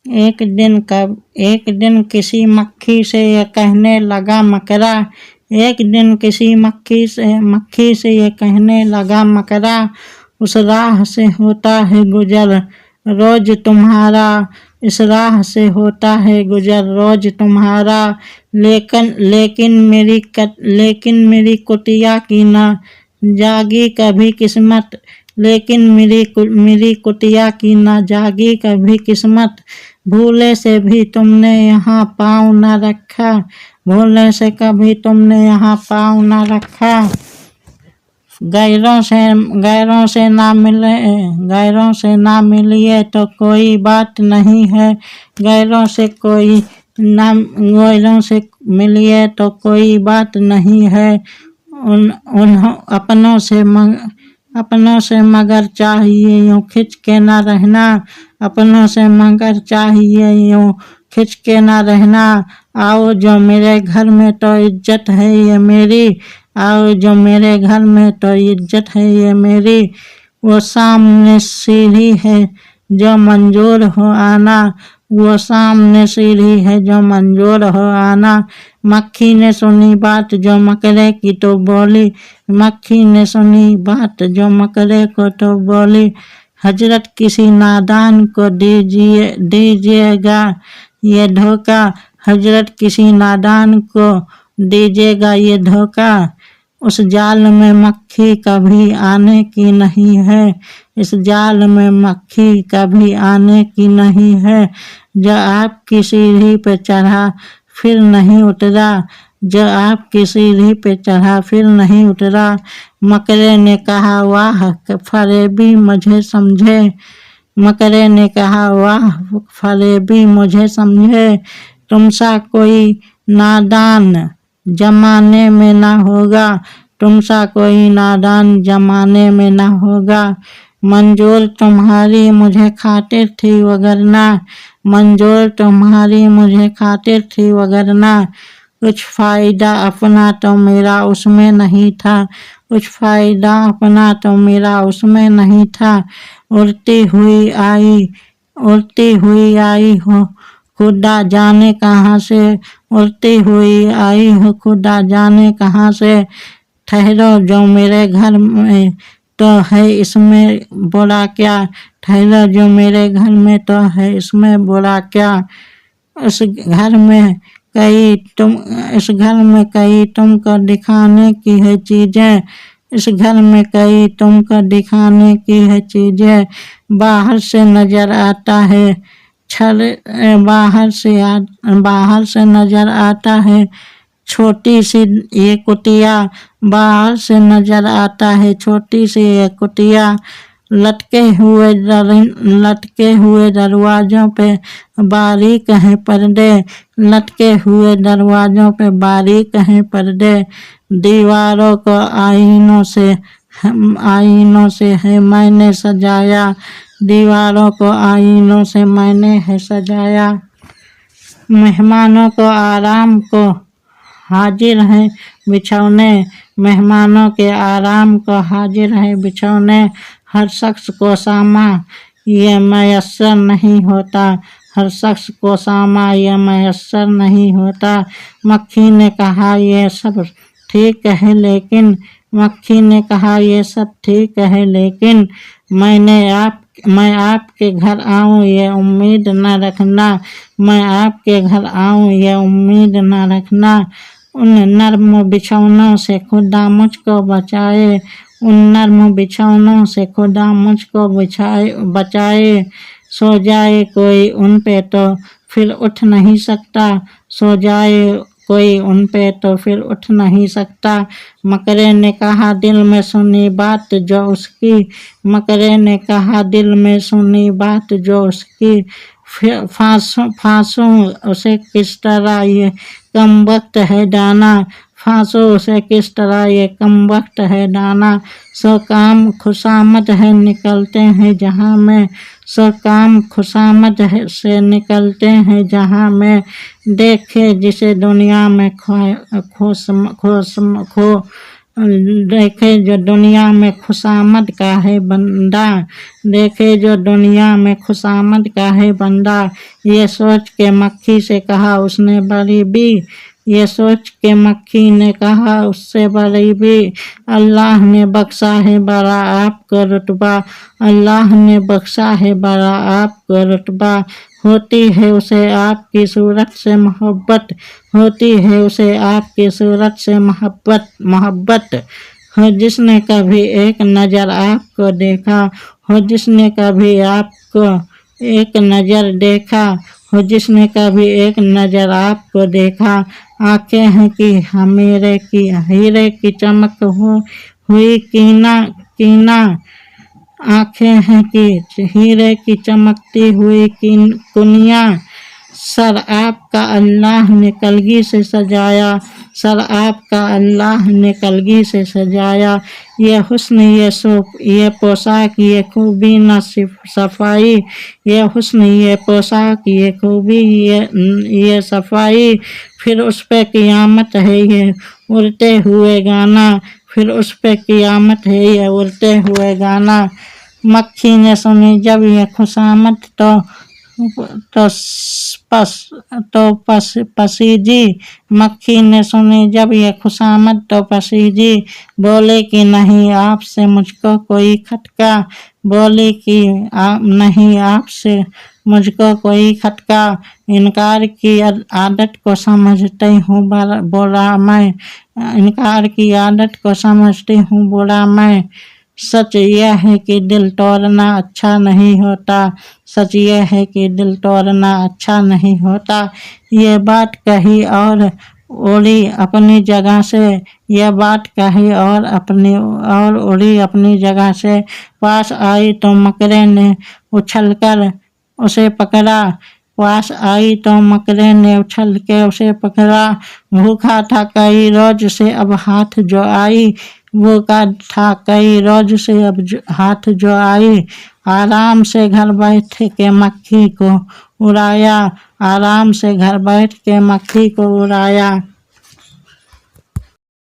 एक दिन किसी मक्खी से ये कहने लगा मकरा। एक दिन किसी मक्खी से ये कहने लगा मकरा, उस राह से होता है गुजर रोज तुम्हारा, इस राह से होता है गुजर रोज तुम्हारा। लेकिन मेरी कुटिया की ना जागी कभी किस्मत, लेकिन मेरी कुटिया की ना जागी कभी किस्मत। भूले से भी तुमने यहाँ पाँव न रखा, भूले से कभी तुमने यहाँ पाँव न रखा। गैरों से ना मिलिए तो कोई बात नहीं है, गैरों से मिलिए तो कोई बात नहीं है। अपनों से मगर चाहिए यूं खिंच के ना रहना, अपनों से मगर चाहिए यूं खिंच के ना रहना। आओ जो मेरे घर में तो इज्जत है ये मेरी, आओ जो मेरे घर में तो इज्जत है ये मेरी। वो सामने सीढ़ी है जो मंजूर हो आना, वो सामने सीढ़ी है जो मंजूर हो आना। मक्खी ने सुनी बात जो मकरे की तो बोली, मक्खी ने सुनी बात जो मकरे को तो बोली। हजरत किसी नादान को दीजिएगा ये धोखा, हजरत किसी नादान को दीजिएगा ये धोखा। उस जाल में मक्खी कभी आने की नहीं है, इस जाल में मक्खी कभी आने की नहीं है। जो आपकी सीढ़ी पे चढ़ा फिर नहीं उतरा, जो आपकी सीढ़ी पे चढ़ा फिर नहीं उतरा। मकरे ने कहा वाह फरेबी मुझे समझे, मकरे ने कहा वाह फरेबी मुझे समझे। तुमसा कोई नादान जमाने में ना होगा, तुमसा कोई नादान जमाने में ना होगा। मंजूर तुम्हारी मुझे खातिर थी वगरना, मंजूर तुम्हारी मुझे खातिर थी वगरना। कुछ फायदा अपना तो मेरा उसमें नहीं था, कुछ फायदा अपना तो मेरा उसमें नहीं था। उड़ती हुई आई हो खुदा जाने कहाँ से, उड़ती हुई आई हो खुदा जाने कहाँ से। ठहरो जो मेरे घर में तो है इसमें बुरा क्या, ठहरो जो मेरे घर में तो है इसमें बुरा क्या। इस घर में कई तुमको दिखाने की है चीजें, इस घर में कई तुमको दिखाने की है चीजें। बाहर से नजर आता है बाहर से नजर आता है छोटी सी ये कुटिया, बाहर से नजर आता है छोटी सी ये कुटिया। लटके हुए दरवाजों पे बारीक हैं पर्दे, लटके हुए दरवाजों पे बारीक हैं पर्दे। दीवारों को आईनों से है मैंने सजाया, दीवारों को आईनों से मैंने है सजाया। मेहमानों को आराम को हाजिर हैं बिछौने, मेहमानों के आराम को हाजिर हैं बिछौने। हर शख्स को सामा ये मैसर नहीं होता, हर शख्स को सामा ये मैसर नहीं होता। मक्खी ने कहा ये सब ठीक है लेकिन, मक्खी ने कहा ये सब ठीक है लेकिन, मैं आपके घर आऊं ये उम्मीद न रखना, मैं आपके घर आऊं ये उम्मीद न रखना। उन नर्म बिछौनों से खुदा मुझको बचाए, उन नर्म बिछौनों से खुदा मुझको बचाए। सो जाए कोई उन पे तो फिर उठ नहीं सकता, सो जाए कोई उन पे तो फिर उठ नहीं सकता। मकरे ने कहा दिल में सुनी बात जो उसकी, मकरे ने कहा दिल में सुनी बात जो उसकी। फांसू उसे किस तरह ये कम वक्त है दाना, फांसू उसे किस तरह ये कम वक्त है दाना। सो काम खुशामद है निकलते हैं जहाँ में, सो काम खुशामद से निकलते हैं जहाँ में। देखे जिसे दुनिया में खो देखे जो दुनिया में खुशामद का है बंदा, देखे जो दुनिया में खुशामद का है बंदा, ये सोच के मक्खी से कहा उसने बड़ी भी, ये सोच के मक्खी ने कहा उससे बड़ी भी, अल्लाह ने बख्शा है बड़ा आपको रुतबा, अल्लाह ने बख्शा है बड़ा आपको रुतबा, होती है उसे आपकी सूरत से मोहब्बत, होती है उसे आपकी सूरत से मोहब्बत, हो जिसने कभी एक नज़र आपको देखा, हो जिसने कभी आपको एक नज़र देखा, हो जिसने कभी एक नज़र आपको देखा, आंखें हैं कि हमेरे की हीरे की चमक हुई कीना कीना, आंखें हैं कि हीरे की चमकती हुई कुनिया, सर आपका अल्लाह ने कलगी से सजाया, सर आपका अल्लाह ने कलगी से सजाया, ये हुस्न ये पोशाक ये खूबी न सफाई, ये हुस्न ये पोशाक ये खूबी ये सफाई, फिर उस पे क़यामत है ये उड़ते हुए गाना, फिर उस पे क़यामत है ये उड़ते हुए गाना। मक्खी ने सुनी जब ये खुशामद पसीजी, मक्खी ने सुनी जब ये खुशामद तो पसीजी, बोले कि नहीं आपसे मुझको कोई खटका, बोले कि नहीं आपसे मुझको कोई खटका, इनकार की आदत को समझती हूँ बोला मैं, इनकार की आदत को समझती हूँ बोला मैं, सच यह है कि दिल तोड़ना अच्छा नहीं होता, सच यह है कि दिल तोड़ना अच्छा नहीं होता, ये बात कही और उड़ी अपनी जगह से, यह बात कही और उड़ी अपनी जगह से, पास आई तो मकरे ने उछलकर उसे पकड़ा, पास आई तो मकरे ने उछल के उसे पकड़ा, भूखा था कई रोज से अब हाथ जो आई, भूखा था कई रोज से अब हाथ जो आई, आराम से घर बैठ के मक्खी को उड़ाया, आराम से घर बैठ के मक्खी को उड़ाया।